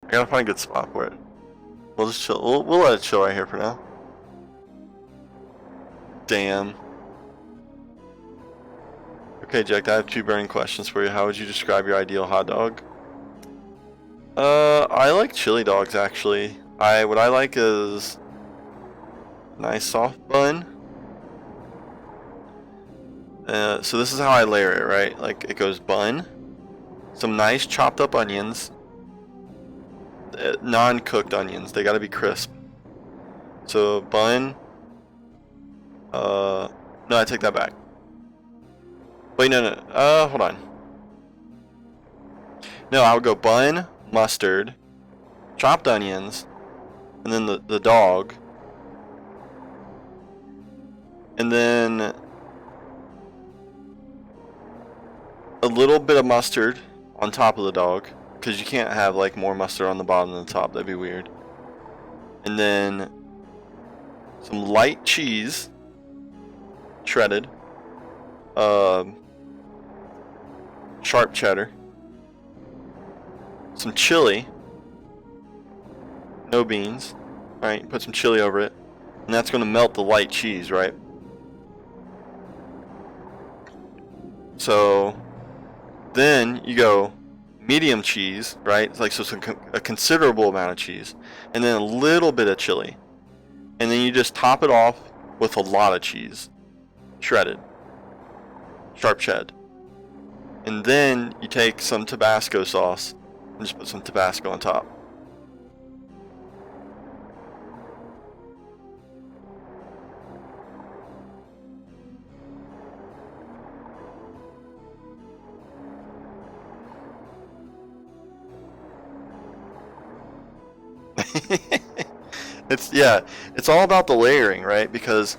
I gotta find a good spot for it. We'll just chill. We'll let it chill right here for now. Damn. Okay, Jack, I have 2 burning questions for you. How would you describe your ideal hot dog? I like chili dogs actually. What I like is nice soft bun. So this is how I layer it, right? Like it goes bun, some nice chopped up onions, non-cooked onions. They gotta be crisp. So bun. No, I take that back. Wait, no. Hold on. No, I would go bun, mustard, chopped onions, and then the dog, and then a little bit of mustard on top of the dog, because you can't have like more mustard on the bottom than the top. That'd be weird. And then some light cheese, shredded, sharp cheddar, some chili, no beans, right? Put some chili over it, and that's going to melt the light cheese, right? So then you go medium cheese, right? It's like so a considerable amount of cheese, and then a little bit of chili, and then you just top it off with a lot of cheese, shredded, sharp shed, and then you take some Tabasco sauce and just put some Tabasco on top. It's all about the layering, right? Because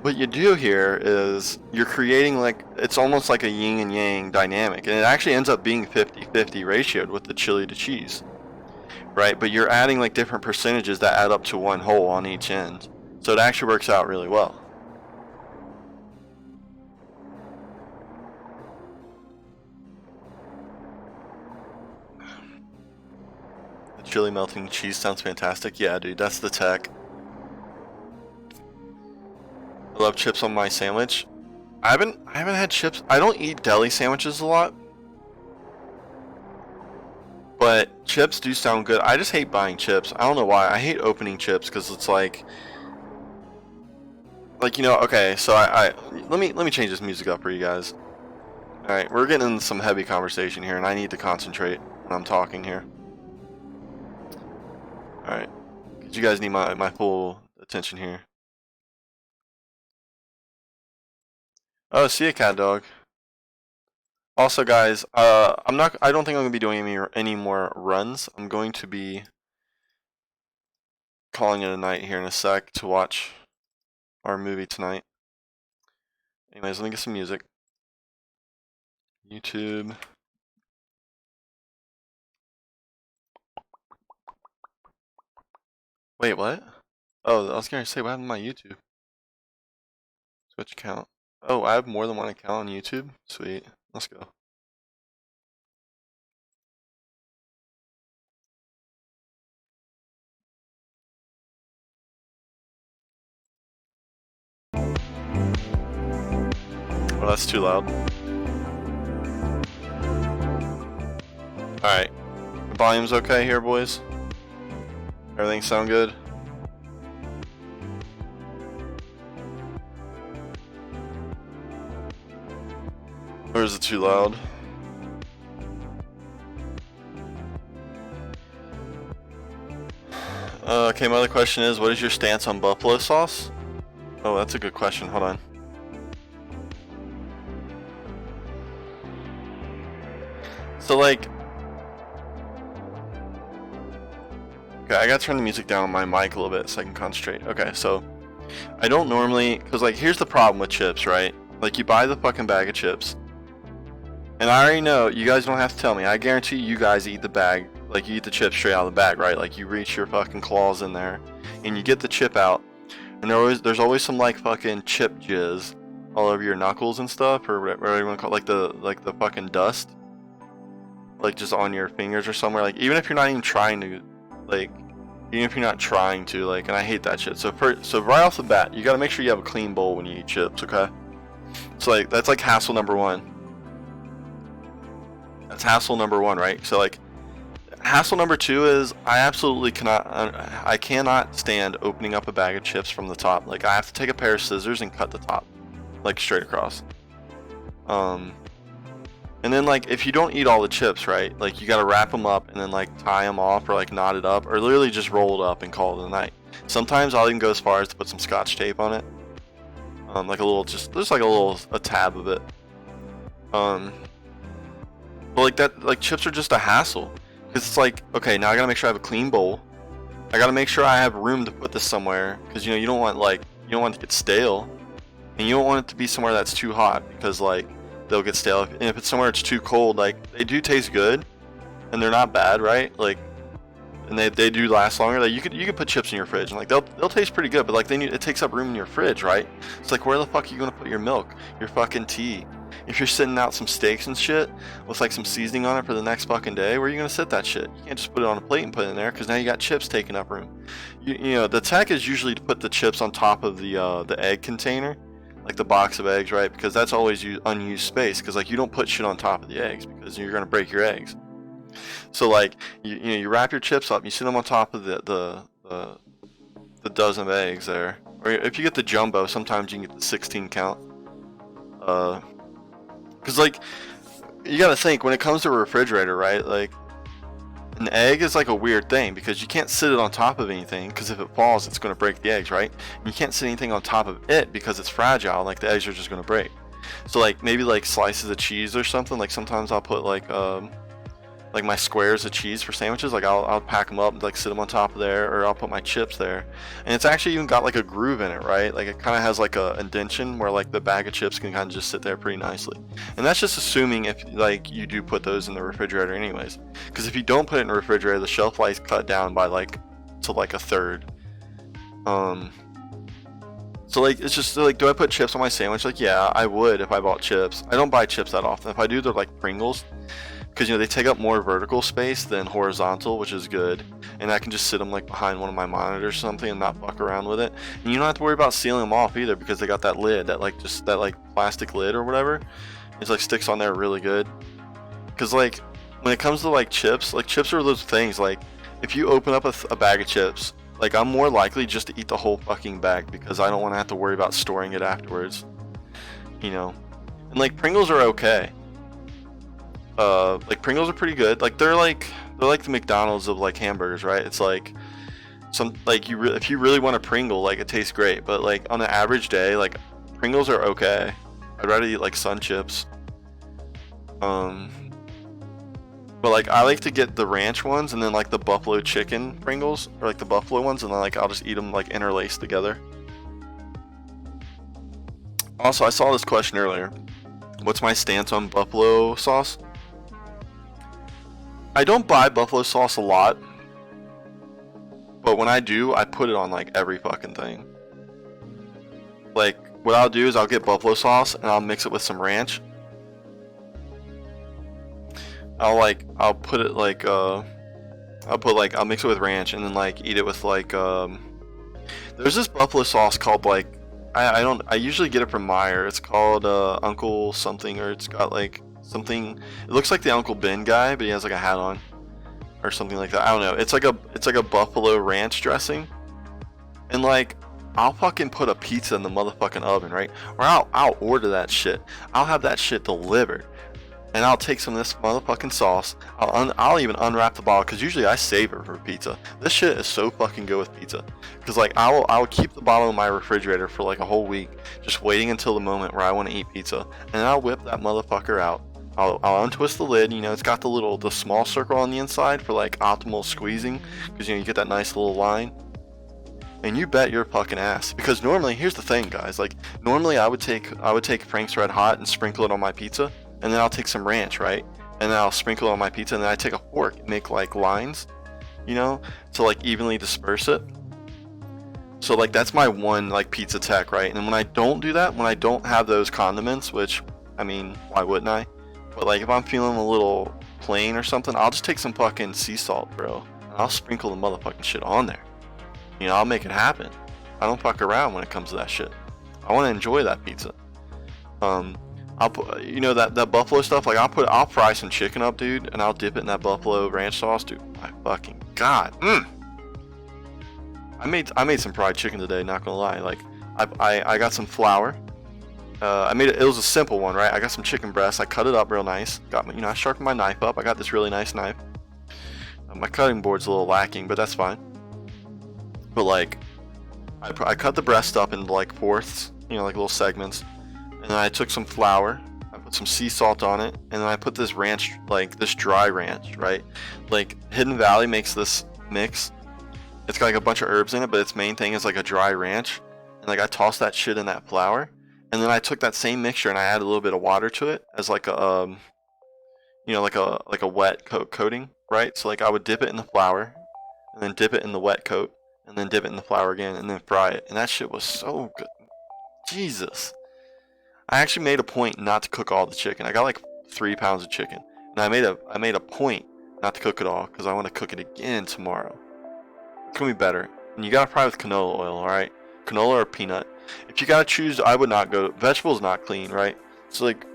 what you do here is you're creating like, it's almost like a yin and yang dynamic, and it actually ends up being 50-50 ratioed with the chili to cheese, right? But you're adding like different percentages that add up to one whole on each end, so it actually works out really well. The chili melting cheese sounds fantastic. Yeah, dude, that's the tech. I love chips on my sandwich. I haven't had chips. I don't eat deli sandwiches a lot, but chips do sound good. I just hate buying chips. I don't know why. I hate opening chips because it's like you know. Okay, so let me change this music up for you guys. All right, we're getting into some heavy conversation here, and I need to concentrate when I'm talking here. All right, because you guys need my full attention here. Oh, see ya, cat dog. Also, guys, I don't think I'm gonna be doing any more runs. I'm going to be calling it a night here in a sec to watch our movie tonight. Anyways, let me get some music. YouTube. Wait, what? Oh, I was gonna say, what happened to my YouTube? Switch account. Oh, I have more than one account on YouTube? Sweet. Let's go. Oh, that's too loud. Alright. Volume's okay here, boys? Everything sound good? Or is it too loud? Okay, my other question is, what is your stance on buffalo sauce? Oh, that's a good question. Hold on. So, like... Okay, I gotta turn the music down on my mic a little bit so I can concentrate. Okay, so... I don't normally... Because, like, here's the problem with chips, right? Like, you buy the fucking bag of chips. And I already know, you guys don't have to tell me. I guarantee you guys eat the bag, like you eat the chips straight out of the bag, right? Like you reach your fucking claws in there, and you get the chip out, and there's always some like fucking chip jizz all over your knuckles and stuff, or whatever you want to call it, like the fucking dust. like just on your fingers or somewhere. Like even if you're not even trying to, like even if you're not trying to, like, and I hate that shit. So right off the bat, you gotta make sure you have a clean bowl when you eat chips, okay? So like that's like hassle number one. That's hassle number one, right? So like hassle number two is I absolutely cannot stand opening up a bag of chips from the top. Like I have to take a pair of scissors and cut the top, like straight across. And then like if you don't eat all the chips, right, like you gotta wrap them up and then like tie them off or like knot it up or literally just roll it up and call it a night. Sometimes I'll even go as far as to put some scotch tape on it, like a little, just like a tab of it. But like that, like chips are just a hassle because it's like, okay, now I gotta make sure I have a clean bowl. I gotta make sure I have room to put this somewhere because you know you don't want it to get stale, and you don't want it to be somewhere that's too hot because like they'll get stale. And if it's somewhere it's too cold, like they do taste good and they're not bad, right? Like, and they do last longer. Like you could put chips in your fridge and like they'll taste pretty good, but like it takes up room in your fridge, right? It's like where the fuck are you gonna put your milk, your fucking tea? If you're sitting out some steaks and shit with like some seasoning on it for the next fucking day, where are you gonna sit that shit? You can't just put it on a plate and put it in there because now you got chips taking up room. You know the tech is usually to put the chips on top of the egg container, like the box of eggs, right? Because that's always unused space. Because like you don't put shit on top of the eggs because you're gonna break your eggs. So like you wrap your chips up, you sit them on top of the dozen of eggs there, or if you get the jumbo, sometimes you can get the 16 count. Because like you gotta think when it comes to a refrigerator, right? Like an egg is like a weird thing because you can't sit it on top of anything because if it falls, it's gonna break the eggs, right? And you can't sit anything on top of it because it's fragile. Like the eggs are just gonna break. So like maybe like slices of cheese or something. Like sometimes I'll put like my squares of cheese for sandwiches. Like I'll pack them up and like sit them on top of there, or I'll put my chips there. And it's actually even got like a groove in it, right? Like it kind of has like a indentation where like the bag of chips can kind of just sit there pretty nicely. And that's just assuming if like you do put those in the refrigerator anyways. Because if you don't put it in the refrigerator, the shelf life cut down by like to like a third. So like it's just like, do I put chips on my sandwich? Like yeah, I would if I bought chips. I don't buy chips that often. If I do, they're like Pringles. Because you know they take up more vertical space than horizontal, which is good, and I can just sit them like behind one of my monitors or something and not fuck around with it. And you don't have to worry about sealing them off either because they got that lid, that plastic lid or whatever. It's like sticks on there really good. Because like when it comes to like chips are those things like if you open up a bag of chips, like I'm more likely just to eat the whole fucking bag because I don't want to have to worry about storing it afterwards. You know, and like Pringles are okay. Like Pringles are pretty good. Like they're like the McDonald's of like hamburgers, right? It's like some like if you really want a Pringle, like it tastes great, but like on an average day, like Pringles are okay. I'd rather eat like Sun Chips. But like I like to get the ranch ones and then like the buffalo chicken Pringles, or like the buffalo ones, and then like I'll just eat them like interlaced together. Also, I saw this question earlier. What's my stance on buffalo sauce? I don't buy buffalo sauce a lot, but when I do, I put it on like every fucking thing. Like what I'll do is I'll get buffalo sauce and I'll mix it with some ranch. I'll put it like I'll mix it with ranch and then like eat it with like there's this buffalo sauce called like I usually get it from Meyer. It's called Uncle something, or it's got like something. It looks like the Uncle Ben guy, but he has like a hat on or something like that. I don't know. It's like a buffalo ranch dressing, and like I'll fucking put a pizza in the motherfucking oven, right? Or I'll order that shit. I'll have that shit delivered, and I'll take some of this motherfucking sauce. I'll even unwrap the bottle because usually I save it for pizza. This shit is so fucking good with pizza. Because like I'll keep the bottle in my refrigerator for like a whole week, just waiting until the moment where I want to eat pizza, and then I'll whip that motherfucker out. I'll untwist the lid. You know, it's got the small circle on the inside for like optimal squeezing, because you know you get that nice little line. And you bet your fucking ass. Because normally, here's the thing, guys. Like normally, I would take Frank's Red Hot and sprinkle it on my pizza, and then I'll take some ranch, right? And then I'll sprinkle it on my pizza, and then I take a fork and make like lines, you know, to like evenly disperse it. So like that's my one like pizza tech, right? And when I don't do that, when I don't have those condiments, which I mean, why wouldn't I? But like if I'm feeling a little plain or something, I'll just take some fucking sea salt, bro. And I'll sprinkle the motherfucking shit on there. You know, I'll make it happen. I don't fuck around when it comes to that shit. I want to enjoy that pizza. I'll put, you know, that buffalo stuff. Like I'll fry some chicken up, dude, and I'll dip it in that buffalo ranch sauce, dude. My fucking god. I made some fried chicken today. Not gonna lie. Like I got some flour. I made it. It was a simple one, right? I got some chicken breasts. I cut it up real nice. Got my, you know, I sharpened my knife up. I got this really nice knife. My cutting board's a little lacking, but that's fine. But like, I cut the breast up into like fourths, you know, like little segments. And then I took some flour, I put some sea salt on it, and then I put this ranch, like this dry ranch, right? Like Hidden Valley makes this mix. It's got like a bunch of herbs in it, but its main thing is like a dry ranch. And like I tossed that shit in that flour, and then I took that same mixture and I added a little bit of water to it as like a, you know, like a wet coating, right? So like I would dip it in the flour, and then dip it in the wet coat, and then dip it in the flour again, and then fry it. And that shit was so good. Jesus. I actually made a point not to cook all the chicken. I got like 3 pounds of chicken, and I made a point not to cook it all because I want to cook it again tomorrow. It's gonna be better. And you gotta fry with canola oil, all right? Canola or peanut. If you gotta choose, I would not go. Vegetables not clean, right? So like,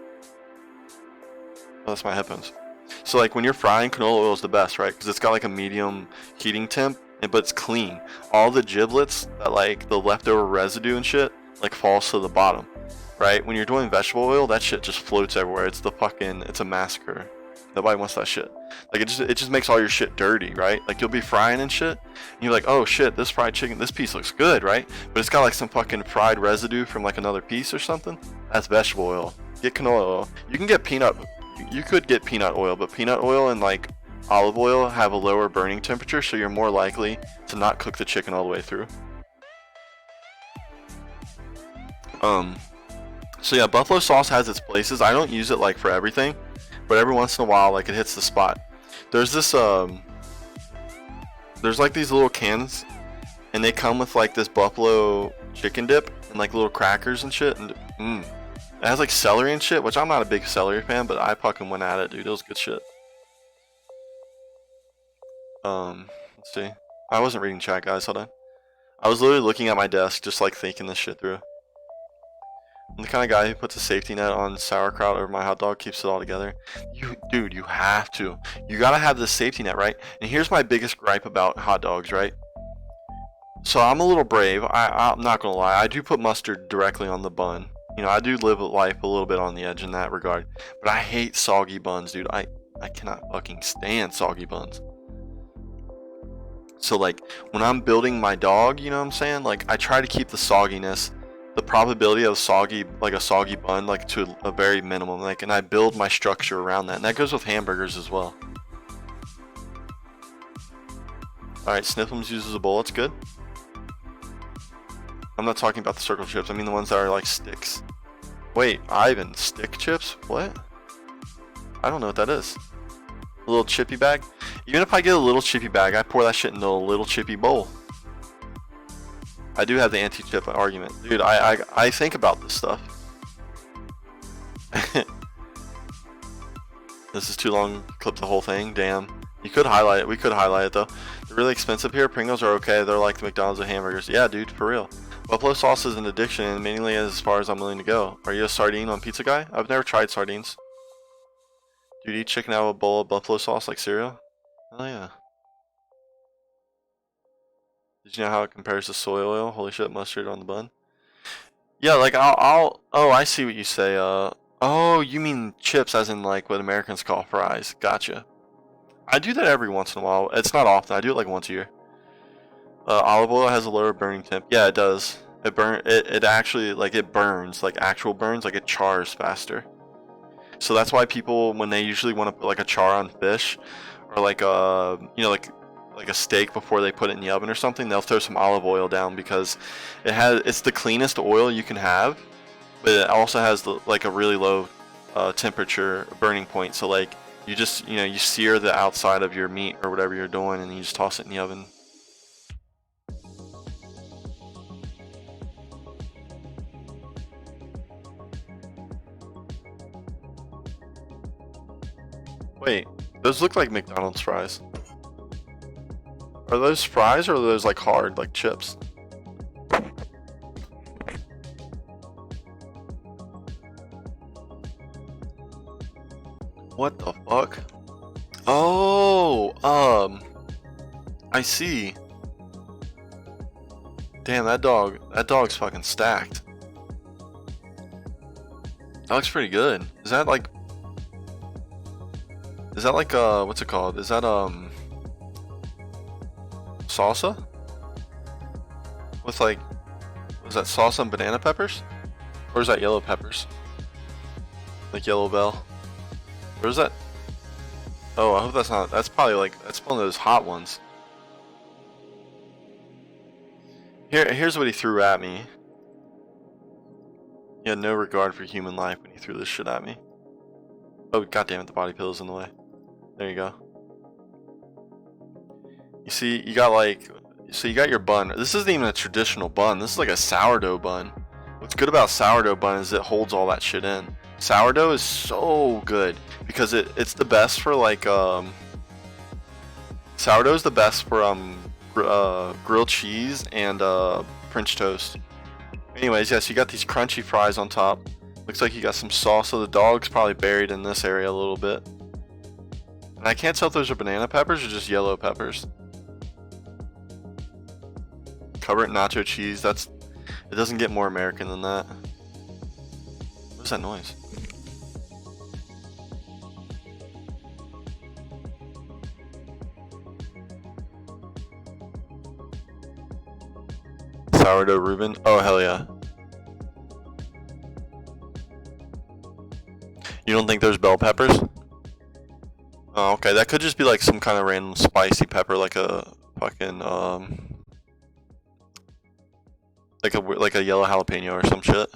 oh, that's my headphones. So like when you're frying, canola oil is the best, right? Because it's got like a medium heating temp, but it's clean. All the giblets, that like the leftover residue and shit, like falls to the bottom. Right? When you're doing vegetable oil, that shit just floats everywhere. It's a massacre. Nobody wants that shit. Like it just makes all your shit dirty, right? Like you'll be frying and shit, and you're like, oh shit, this fried chicken, this piece looks good, right? But it's got like some fucking fried residue from like another piece or something. That's vegetable oil. Get canola oil. You can get peanut. You could get peanut oil, but peanut oil and like olive oil have a lower burning temperature, so you're more likely to not cook the chicken all the way through. So yeah, buffalo sauce has its places. I don't use it like for everything, but every once in a while, like it hits the spot. There's this there's like these little cans, and they come with like this buffalo chicken dip and like little crackers and shit. And it has like celery and shit, which I'm not a big celery fan, but I fucking went at it, dude. It was good shit. Let's see. I wasn't reading chat, guys. Hold on. I was literally looking at my desk, just like thinking this shit through. I'm the kind of guy who puts a safety net on sauerkraut over my hot dog, keeps it all together. Dude, you have to. You gotta have this safety net, right? And here's my biggest gripe about hot dogs, right? So I'm a little brave. I'm not gonna lie. I do put mustard directly on the bun. You know, I do live life a little bit on the edge in that regard. But I hate soggy buns, dude. I cannot fucking stand soggy buns. So like, when I'm building my dog, you know what I'm saying? Like, I try to keep the sogginess, the probability of a soggy bun, like to a very minimum, like, and I build my structure around that, and that goes with hamburgers as well. All right, Sniffles uses a bowl. That's good. I'm not talking about the circle chips. I mean the ones that are like sticks. Wait, Ivan, stick chips? What? I don't know what that is. A little chippy bag. Even if I get a little chippy bag, I pour that shit into a little chippy bowl. I do have the anti-chip argument. Dude, I think about this stuff. This is too long to clip the whole thing. Damn. You could highlight it. We could highlight it though. They're really expensive here. Pringles are okay. They're like the McDonald's of hamburgers. Yeah, dude, for real. Buffalo sauce is an addiction, and mainly as far as I'm willing to go. Are you a sardine on pizza guy? I've never tried sardines. Do you eat chicken out of a bowl of buffalo sauce like cereal? Oh yeah. Did you know how it compares to soy oil? Holy shit, mustard on the bun. Yeah, like oh, I see what you say. Oh, you mean chips as in like what Americans call fries. Gotcha. I do that every once in a while. It's not often. I do it like once a year. Olive oil has a lower burning temp. Yeah, it does. It actually, like, it burns, like actual burns, like it chars faster. So that's why people, when they usually want to put like a char on fish, or like a, you know, like a steak before they put it in the oven or something, they'll throw some olive oil down because it's the cleanest oil you can have, but it also has like a really low temperature burning point. So like you just, you know, you sear the outside of your meat or whatever you're doing, and you just toss it in the oven. Wait, Those look like McDonald's fries. Are those fries or are those like hard, like chips? What the fuck? Oh, I see. Damn, that dog's fucking stacked. That looks pretty good. Is that like, what's it called? Is that, salsa? With like, was that salsa and banana peppers? Or is that yellow peppers? Like Yellow Bell? Or is that? Oh, I hope that's not, that's probably like, that's one of those hot ones. Here's what he threw at me. He had no regard for human life when he threw this shit at me. Oh, goddammit, the body pillow's in the way. There you go. You see, you got like, so you got your bun. This isn't even a traditional bun. This is like a sourdough bun. What's good about sourdough bun is it holds all that shit in. Sourdough is so good because it's the best for like, sourdough is the best for grilled cheese and French toast. Anyways, yes, you got these crunchy fries on top. Looks like you got some salsa. The dog's probably buried in this area a little bit. And I can't tell if those are banana peppers or just yellow peppers. Cover it in nacho cheese. It doesn't get more American than that. What's that noise? Sourdough Reuben? Oh, hell yeah. You don't think there's bell peppers? Oh, okay. That could just be like some kind of random spicy pepper, like a fucking, like a yellow jalapeno or some shit.